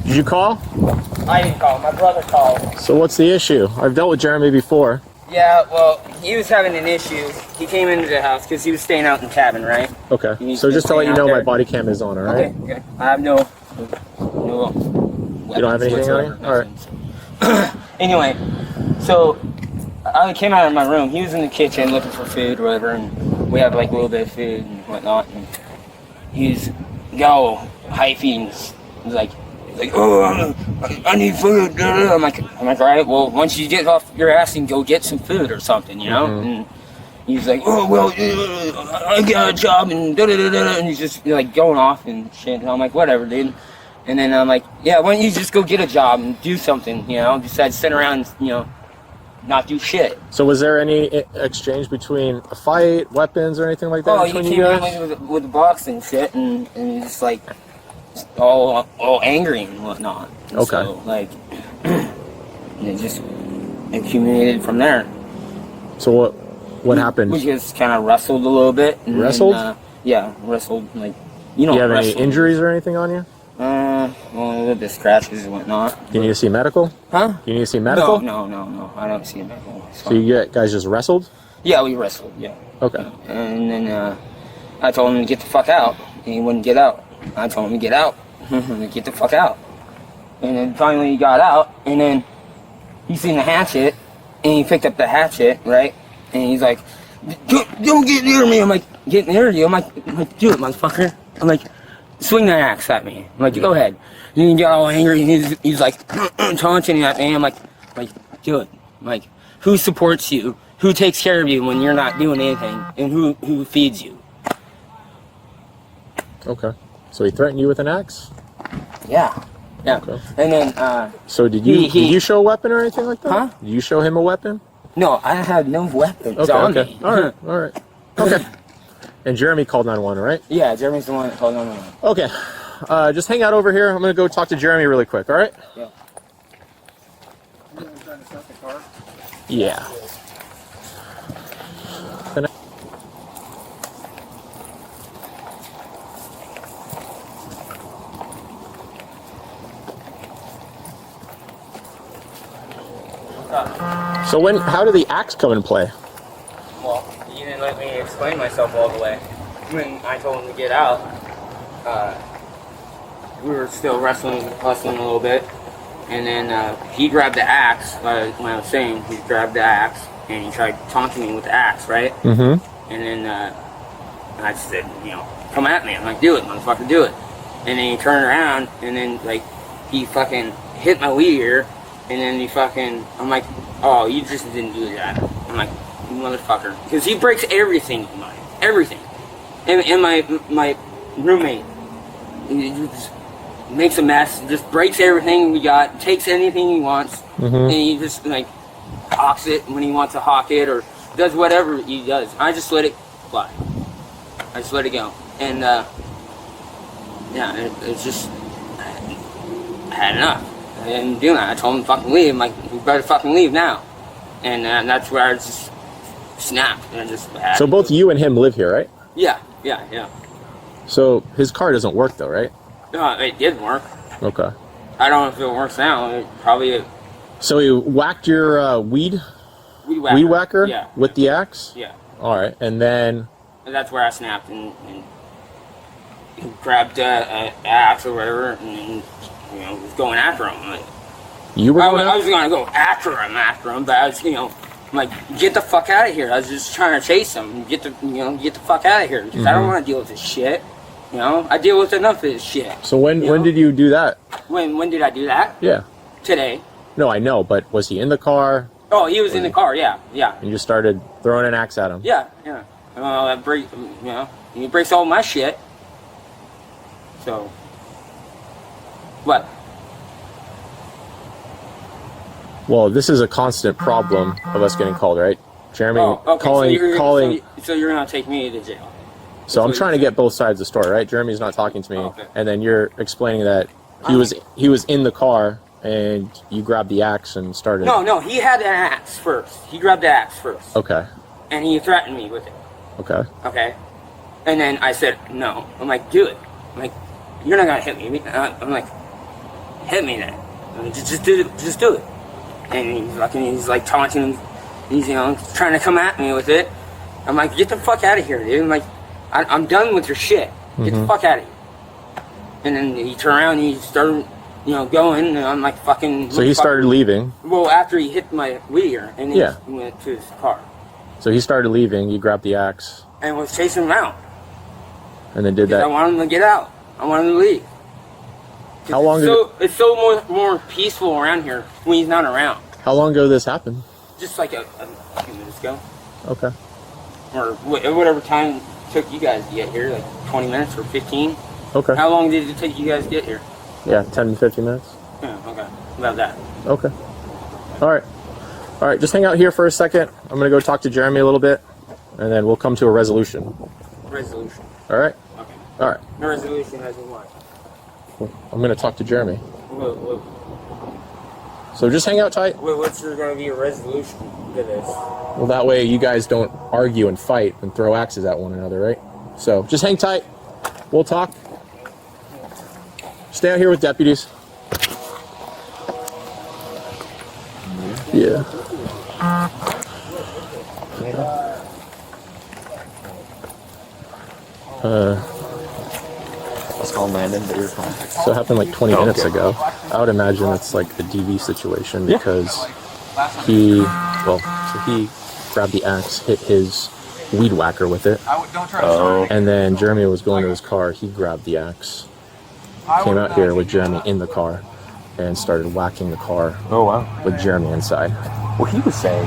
Did you call? I didn't call. My brother called. So what's the issue? I've dealt with Jeremy before. Yeah, well, he was having an issue. He came into the house because he was staying out in the cabin, right? Okay. So just to let you know, my body cam is on, all right? Okay. I have no You don't have anything on you? All right. Anyway, so I came out of my room. He was in the kitchen looking for food or whatever, and we have like a little bit of food and whatnot. And he's go hyphy and he's like, oh, I need food. I'm like, all right. Well, once you get off your ass and go get some food or something, you know. Mm-hmm. And he's like, oh well, I got a job and and he's just like going off and shit. And I'm like, whatever, dude. And then I'm like, yeah, why don't you just go get a job and do something, you know, besides sit around and, you know, not do shit. So was there any exchange between a fight, weapons, or anything like that between you guys? Oh, he came in with a box and shit, and he's just like all angry and whatnot. And okay. So, like, it just accumulated from there. So what happened? We just kind of wrestled a little bit. And, wrestled? Yeah, wrestled. Like, you know. Do you have wrestled. any injuries or anything on you? Well, a little bit of scratches and whatnot. You need to see medical? Huh? You need to see medical? No. I don't see medical. So you guys just wrestled? Yeah, we wrestled, yeah. Okay. And then I told him to get the fuck out, and he wouldn't get out. I told him to get out, get the fuck out. And then finally he got out, and then he seen the hatchet, and he picked up the hatchet, right? And he's like, don't get near me. I'm like, get near you? I'm like, do it, motherfucker. I'm like, swing that axe at me. I'm like, go ahead. And he got all angry, and he's like, taunting at me. I'm like, do it. I'm like, who supports you? Who takes care of you when you're not doing anything? And who feeds you? Okay. So he threatened you with an axe? Yeah. Okay. And then, so did you show a weapon or anything like that? Huh? Did you show him a weapon? No, I had no weapons on me. All right. Okay. And Jeremy called 911, right? Yeah, Jeremy's the one that called 911. Okay. Just hang out over here. I'm going to go talk to Jeremy really quick, all right? Yeah. You trying to start the car? Yeah. So how did the axe come in play? Well, he didn't let me explain myself all the way. When I told him to get out, we were still wrestling a little bit. And then he grabbed the axe, when I was saying, he grabbed the axe, and he tried taunting me with the axe, right? Mm-hmm. And then I said, you know, come at me. I'm like, do it, motherfucker, do it. And then he turned around, and then, like, he fucking hit my weed ear, and then he fucking, I'm like, oh, you just didn't do that. I'm like, you motherfucker. Because he breaks everything in mine. Everything. And my roommate, he just makes a mess, just breaks everything we got, takes anything he wants, and he just, like, hawks it when he wants to hawk it, or does whatever he does. I just let it fly. I just let it go. And, yeah, it's just, I had enough. I didn't do that. I told him to fucking leave. I'm like, you better fucking leave now. And that's where I just snapped. And just so both you and him live here, right? Yeah. So his car doesn't work though, right? No, it did work. Okay. I don't know if it works now. It probably. So he whacked your weed whacker with the axe? Yeah. All right, and then. And that's where I snapped and he grabbed an axe or whatever and you know was going after him. Like, you were. I was gonna go after him, but I was I'm like, get the fuck out of here. I was just trying to chase him. Get the fuck out of here because I don't want to deal with this shit. You know, I deal with enough of this shit. So when did you do that? When did I do that? Yeah. Today. No, I know, but was he in the car? Oh, he was in the car. Yeah. And you just started throwing an axe at him. Yeah. He breaks all my shit. So. What? Well, this is a constant problem of us getting called, right? Jeremy calling. So you're gonna take me to jail. So I'm trying to get both sides of the story, right? Jeremy's not talking to me, and then you're explaining that he was in the car and you grabbed the axe and started. No, he had an axe first. He grabbed the axe first. Okay. and he threatened me with it. Okay. Okay. And then I said, no. I'm like, do it. I'm like, you're not gonna hit me. I'm like, hit me then. I'm like, just do it. Just do it. And he's like taunting. He's, you know, trying to come at me with it. I'm like, get the fuck out of here, dude. I'm like, I'm done with your shit. Get the fuck out of here. And then he turned around and he started, you know, going. And I'm like, fucking. So he started leaving. Well, after he hit my rear, and then he went to his car. So he started leaving. You grabbed the axe. And was chasing him out. And then did that. I want him to get out. I want him to leave. How long It's so more peaceful around here when he's not around. How long ago did this happen? Just like a few minutes ago. Okay. Or whatever time it took you guys to get here, like 20 minutes or 15. Okay. How long did it take you guys to get here? Yeah, 10 to 15 minutes. Yeah, okay. About that. Okay. All right. All right, just hang out here for a second. I'm going to go talk to Jeremy a little bit, and then we'll come to a resolution. Resolution. All right? Okay. All right. No resolution as in what? I'm going to talk to Jeremy. What, So just hang out tight. what's going to be a resolution to this? Well, that way you guys don't argue and fight and throw axes at one another, right? So just hang tight. We'll talk. Stay out here with deputies. Yeah. Let's call Landon, but you're fine. So it happened like 20 minutes ago. I would imagine it's like a DV situation because he grabbed the axe, hit his weed whacker with it, and then Jeremy was going to his car. He grabbed the axe, came out here with Jeremy in the car, and started whacking the car. Oh, wow. With Jeremy inside. Well, he was saying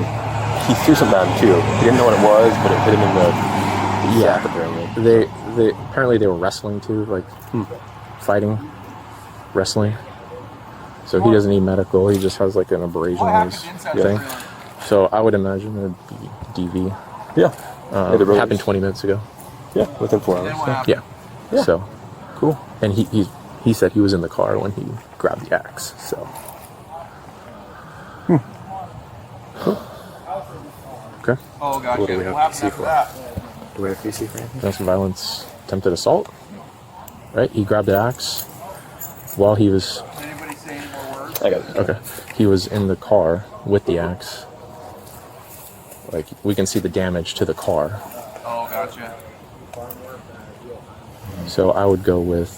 he threw something at him, too. He didn't know what it was, but it hit him in the sack, apparently. They apparently they were wrestling too, like fighting, wrestling. So he doesn't need medical. He just has like an abrasion on his thing. So I would imagine it'd be DV. Yeah. It happened 20 minutes ago. Yeah, within 4 hours. Yeah. Yeah. So Cool. and he said he was in the car when he grabbed the axe. So. Cool. Okay. Oh, God. What do we We'll have have to see enough for? of that. Do we have PC for anything? Domestic violence, attempted assault. Right? He grabbed the axe while he was. Does anybody say any more words? I got it. Okay. He was in the car with the axe. Like, we can see the damage to the car. Oh, gotcha. So I would go with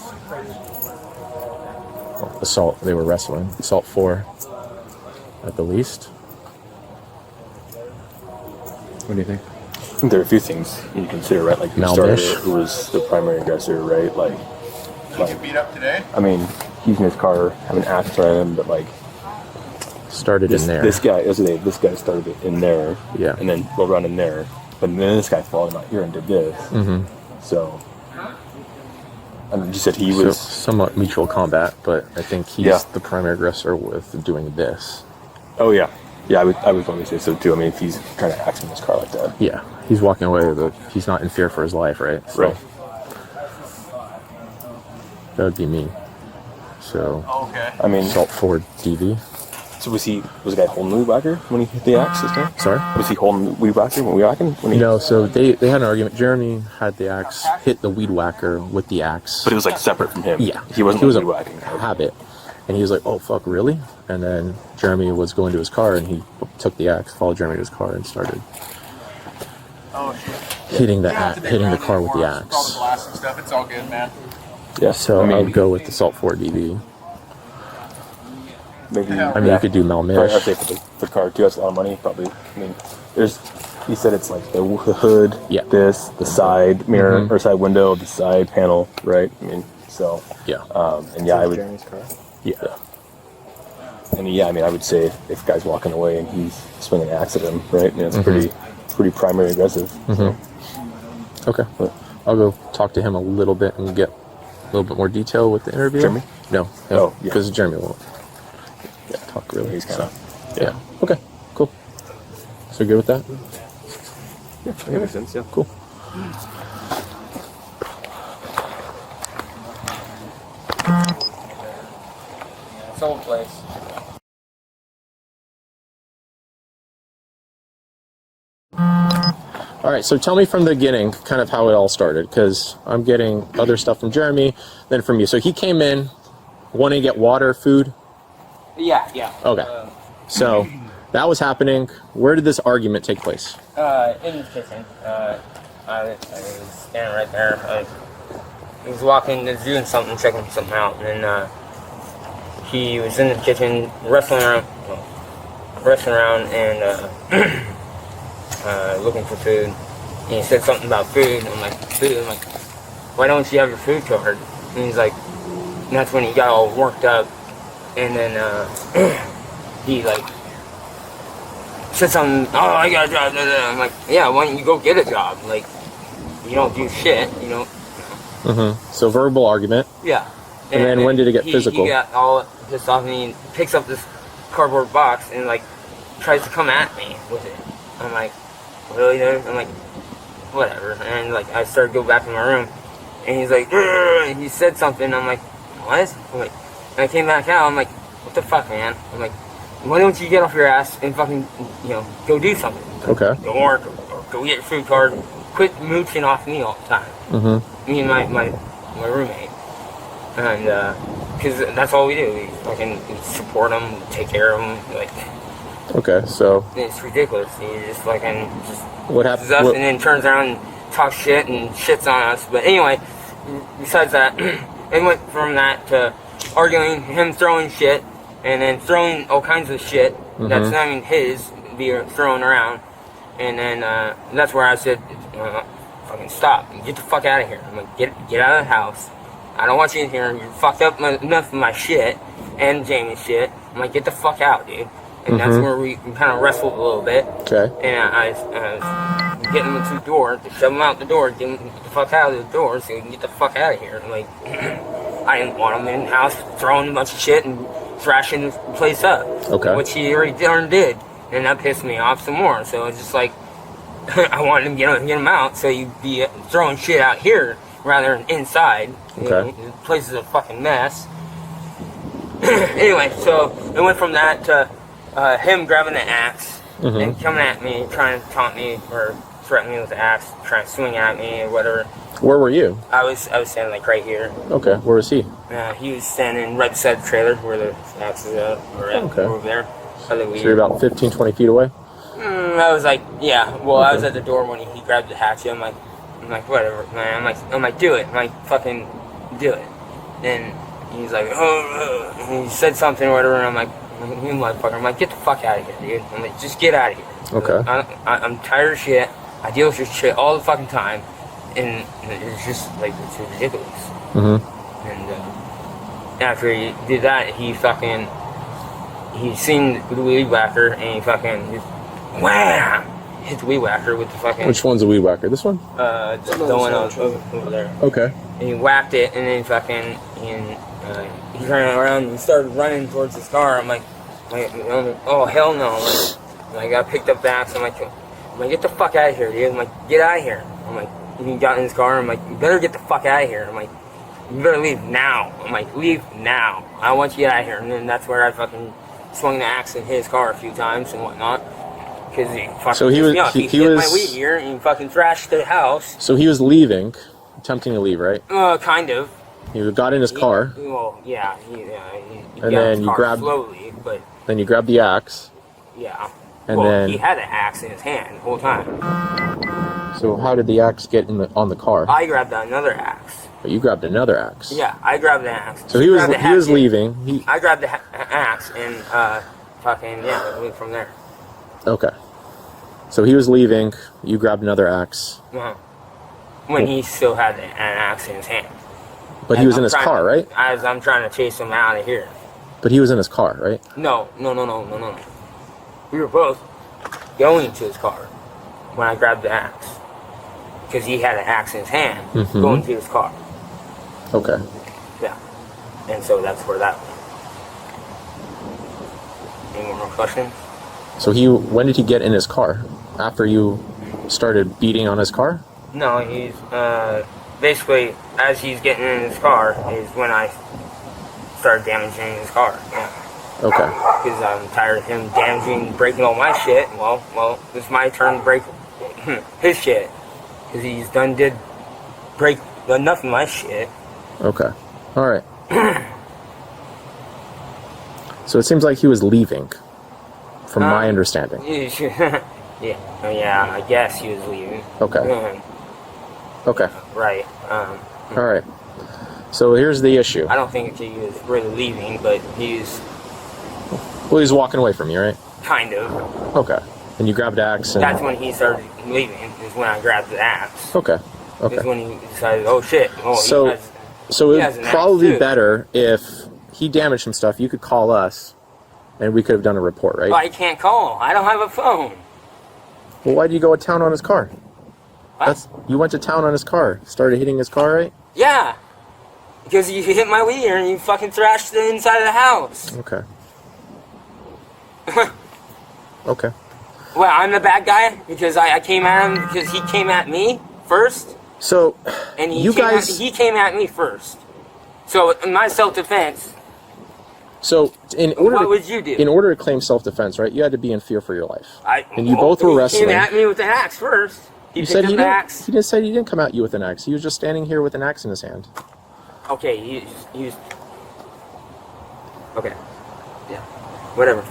assault. They were wrestling. Assault 4 at the least. What do you think? I think there are a few things you consider, right? Like the Malnish. starter, who was the primary aggressor, right? Like, Did you beat up today? I mean, he's in his car, having an axe thrown at him, but like, Started in there. this guy started it in there, Yeah. and then we'll run in there, but then this guy followed him out here and did this. Mm-hmm. So, I mean, you said he So was. somewhat mutual combat, but I think he's the primary aggressor with doing this. Oh yeah, I would probably say so too. I mean, if he's trying to axe him in his car like that, Yeah. He's walking away. He's not in fear for his life, right? So right? that would be me. So Okay. I mean, assault 4 DV. so was the guy holding the weed whacker when he hit the axe this time? Sorry? Was he holding the weed whacker when we whacking? When he, No, so they had an argument. Jeremy had the axe, hit the weed whacker with the axe. but it was like separate from him. Yeah. he wasn't was weed a whacking. habit. And he was like, oh, fuck, really? And then Jeremy was going to his car, and he took the axe, followed Jeremy to his car, and started Oh, shit. hitting the We don't have to dig hitting the around car with the anymore. All the axe. blasting stuff, it's all good, man. Yeah, So I would go with assault 4 DV. maybe. Yeah. I mean, you could do Probably, malmish. I'd say for the car too. That's a lot of money. Probably. I mean, he said it's like the hood, Yeah. the side mirror or side window, the side panel, right? I mean, so Yeah. and yeah, I would. Yeah. And yeah, I mean, I would say if guy's walking away and he's swinging an axe at him, right? I mean, it's pretty primary aggressive. So. Okay. I'll go talk to him a little bit and get a little bit more detail with the interview. Jeremy? No. Oh, yeah. Because Jeremy won't talk really. He's kind of. Yeah. Okay. Cool. So you're good with that? Yeah, that makes sense. Yeah. Cool. Sold place. All right, so tell me from the beginning kind of how it all started, because I'm getting other stuff from Jeremy, then from you. So he came in wanting to get water, food? Yeah. Okay. So that was happening. Where did this argument take place? In the kitchen. I was standing right there. He was walking, doing something, checking something out, and then he was in the kitchen wrestling around and looking for food. And he said something about food. I'm like, food? I'm like, why don't you have your food card? And he's like, and that's when he got all worked up. And then he like said something, oh, I got a job. I'm like, yeah, why don't you go get a job? Like, you don't do shit, you know. So verbal argument. Yeah. And then when did it get physical? He got all pissed off and he picks up this cardboard box and like tries to come at me with it. I'm like, really, dude? I'm like, whatever. And like I started to go back in my room and he's like, and he said something. I'm like, what? I'm like, and I came back out. I'm like, what the fuck, man? I'm like, why don't you get off your ass and fucking, you know, go do something? Okay. Go work or go get your food card. Quit mooching off me all the time. Me and my roommate. And, because that's all we do. We fucking support them, take care of them. Like, okay, so. It's ridiculous. He just fucking just. What happened? And then turns around and talks shit and shits on us. But anyway, besides that, it went from that to arguing, him throwing shit, and then throwing all kinds of shit that's not even his, be thrown around. And then that's where I said, fucking stop, get the fuck out of here. I'm like, get out of the house. I don't want you in here. You fucked up enough of my shit and Jamie's shit. I'm like, get the fuck out, dude. And that's where we kind of wrestled a little bit. Okay. And I was getting him to the door, to shove him out the door, get him the fuck out of the door so he can get the fuck out of here. And like, I didn't want him in the house throwing a bunch of shit and thrashing the place up. Okay. Which he already darn did. And that pissed me off some more. So it's just like, I wanted him to get him out so you'd be throwing shit out here rather than inside. Okay. You know, the place is a fucking mess. Anyway, so it went from that to him grabbing the axe and coming at me, trying to taunt me or threaten me with the axe, trying to swing at me or whatever. Where were you? I was standing like right here. Okay, where was he? He was standing right beside the trailer where the axe is over there. So you're about 15, 20 feet away? I was like, yeah. Well, I was at the door when he grabbed the hatchet. I'm like, whatever, man. I'm like, do it. I'm like, fucking do it. And he's like, oh, and he said something or whatever. And I'm like, you motherfucker. I'm like, get the fuck out of here, dude. I'm like, just get out of here. Okay. I'm tired of shit. I deal with your shit all the fucking time, and it's just like it's ridiculous. And after he did that, he seen the weed whacker and he fucking just wham hit the weed whacker with the fucking. Which one's a weed whacker? This one? The one over there. Okay. And he whacked it and then fucking he ran around and started running towards his car. I'm like oh hell no! Like I picked up the axe. I'm like, get the fuck out of here, dude. I'm like, get out of here. I'm like, he got in his car. I'm like, you better get the fuck out of here. I'm like, you better leave now. I'm like, leave now. I want you to get out of here. And then that's where I fucking swung the axe in his car a few times and whatnot. Because he fucking he hit my weed ear and he fucking thrashed the house. So he was leaving, attempting to leave, right? Kind of. He got in his car. Well, yeah. He and got then his you car grabbed slowly, but then you grabbed the axe. yeah. And well, then he had an axe in his hand the whole time. So how did the axe get on the car? I grabbed another axe. But you grabbed another axe. Yeah, I grabbed the axe. So he was leaving. I grabbed the axe and fucking went from there. Okay. So he was leaving. You grabbed another axe. When he still had an axe in his hand. But he was in his car, right? As I'm trying to chase him out of here. But he was in his car, right? No. We were both going to his car when I grabbed the axe. Because he had an axe in his hand, going to his car. Okay. Yeah. And so that's where that went. Any more questions? So when did he get in his car? After you started beating on his car? No, he's, basically, as he's getting in his car is when I started damaging his car. Yeah. Okay. Because I'm tired of him damaging, breaking all my shit. Well, it's my turn to break his shit. Because he's done enough of my shit. Okay. All right. So it seems like he was leaving, from my understanding. Yeah, I guess he was leaving. Okay. Okay. Right. All right. So here's the issue. I don't think he was really leaving, but he's Well, he's walking away from you, right? kind of. Okay. And you grabbed the axe. And... That's when he started leaving. Is when I grabbed the axe. Okay. Is Okay. when he decided, oh shit. Oh, So it has would an probably axe, be too. better if he damaged some stuff. You could call us, and we could have done a report, right? I can't call. I don't have a phone. Well, why did you go to town on his car? What? You went to town on his car. Started hitting his car, right? Yeah. Because you hit my weed and you fucking thrashed the inside of the house. Okay. Okay. Well, I'm the bad guy because I came at him because he came at me first. So, And you guys... he came at me first. So in my self-defense, So, what would you do? In order to claim self-defense, right, you had to be in fear for your life. And you well, both were He wrestling. came at me with an axe first. You said he the didn't. axe. He said he didn't come at you with an axe. He was just standing here with an axe in his hand. Okay, he was... Okay. Yeah. Whatever.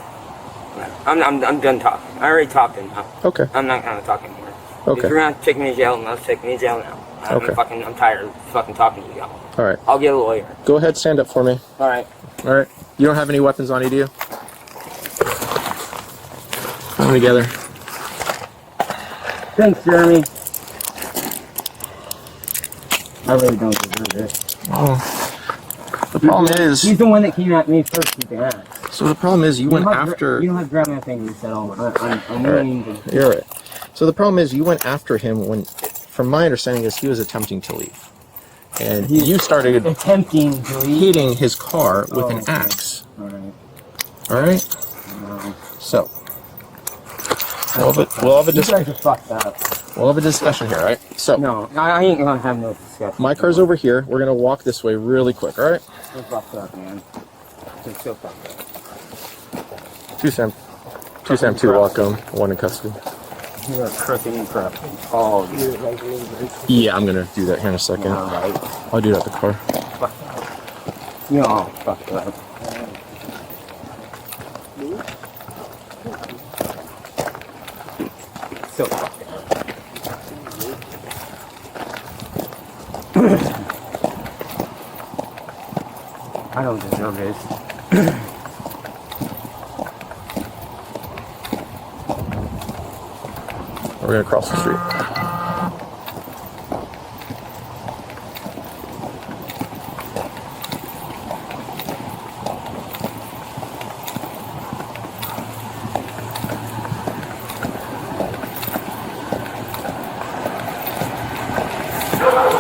I'm done talking. I already talked to him now. Okay. I'm not gonna talk anymore. Okay. If you're gonna take me to jail, let's take me to jail now. Okay. I'm tired of fucking talking to you all. All right. I'll get a lawyer. Go ahead, stand up for me. All right. All right. You don't have any weapons on you, do you? Put them together. Thanks, Jeremy. I really don't deserve it. Oh. The problem is... He's the one that came at me first with the axe. So the problem is you went after... You don't have to grab my fingers at all. I'm All willing right. to... You're right. So the problem is you went after him when, from my understanding, is he was attempting to leave. And you started attempting to leave. hitting his car with an axe. Alright. All right? So, we'll have a You guys are fucked up. We'll have a discussion here, all right? So, No, I ain't gonna have no discussion. my car's over here. We're going to walk this way really quick, all right? You're fucked up, man. You're so fucked up. 2 Sam. 2 Sam, 2 welcome. 1 in custody. You're a crooked and crap. Oh, Yeah, I'm going to do that here in a second. alright. I'll do that at the car. You're all fucked up. So fucked up. I don't deserve this. We're going to cross the street.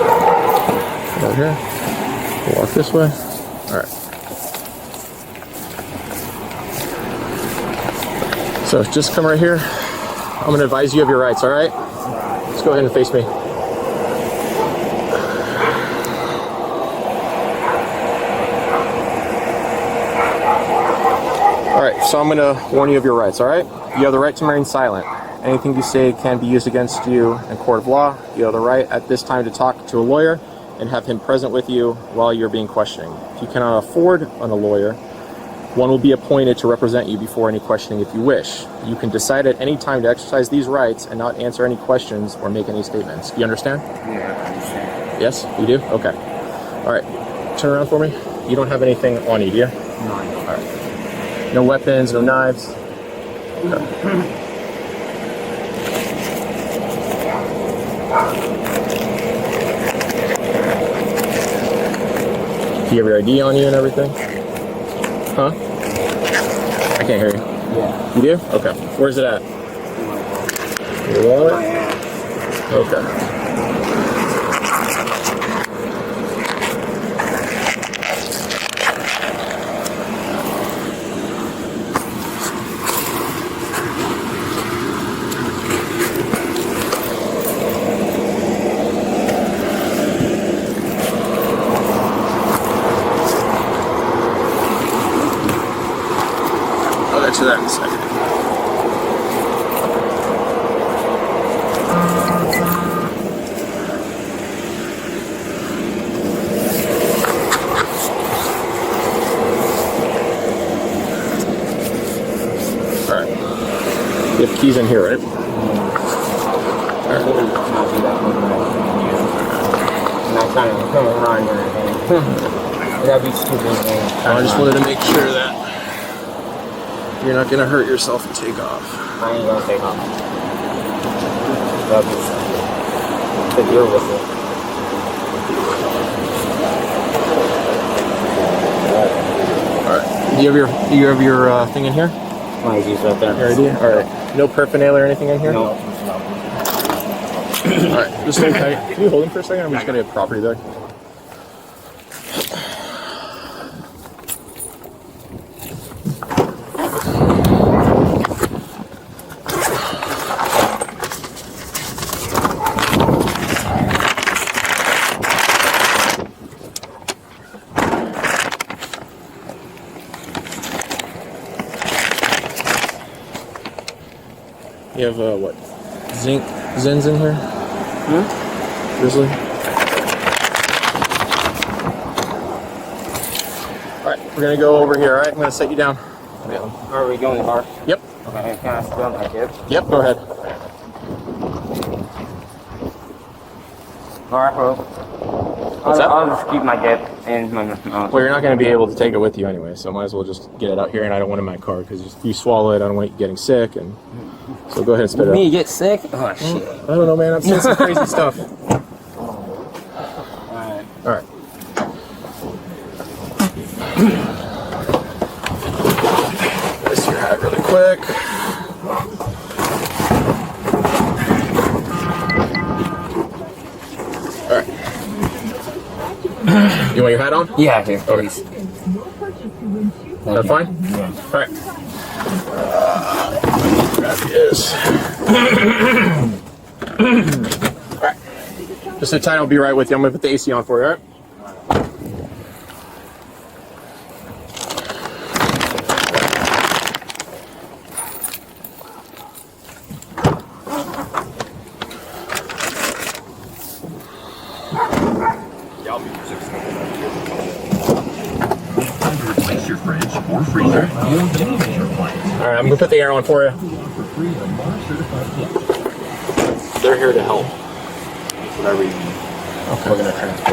Right here. We'll walk this way. All right. So just come right here. I'm going to advise you of your rights, all right? Let's go ahead and face me. All right, so I'm going to warn you of your rights, all right? You have the right to remain silent. Anything you say can be used against you in court of law. You have the right at this time to talk to a lawyer and have him present with you while you're being questioned. If you cannot afford a lawyer, one will be appointed to represent you before any questioning if you wish. You can decide at any time to exercise these rights and not answer any questions or make any statements. You understand? Yeah, I understand. Yes, you do? Okay. All right, turn around for me. You don't have anything on you, do you? No, I don't. All right. No weapons, no knives? Okay. Do you have your ID on you and everything? Huh? I can't hear you. Yeah. You do? Okay. Where's it at? Your wallet? Okay. I'll get to that in a second. keys in here, right? I'm not trying to come around or anything. That'd be stupid. I just wanted to make sure that you're not gonna hurt yourself and take off. I ain't gonna take off. That'd be stupid. Because you're with it. Alright. Do you have your thing in here? My ID's right there. Your ID? Alright. No paraphernalia or anything in here? No. Alright, just hold tight. Can you hold him for a second? I'm just gonna get property back. You have what? Zinc Zins in here? Grizzly? Alright, we're gonna go over here, alright? I'm gonna set you down. Are we going in the car? Yep. Okay, can I spill my kid? Yep, go ahead. Alright, well. What's that? I'll just keep my kid in my mouth. Well, you're not gonna be able to take it with you anyway, so might as well just get it out here, and I don't want it in my car, because if you swallow it, I don't want you getting sick, and so go ahead and spit it out. Me get sick? Oh, shit. I don't know, man. I've seen some crazy stuff. Alright. Alright. This your hat really quick. Alright. You want your hat on? Yeah, here, Okay. please. That fine? Yeah. Alright. Grab this. Alright. Just sit tight, I'll be right with you. I'm gonna put the AC on for you, alright? Replace your fridge or freezer. Alright, I'm gonna put the air on for you. They're here to help. Whatever you need. Okay. We're gonna transfer.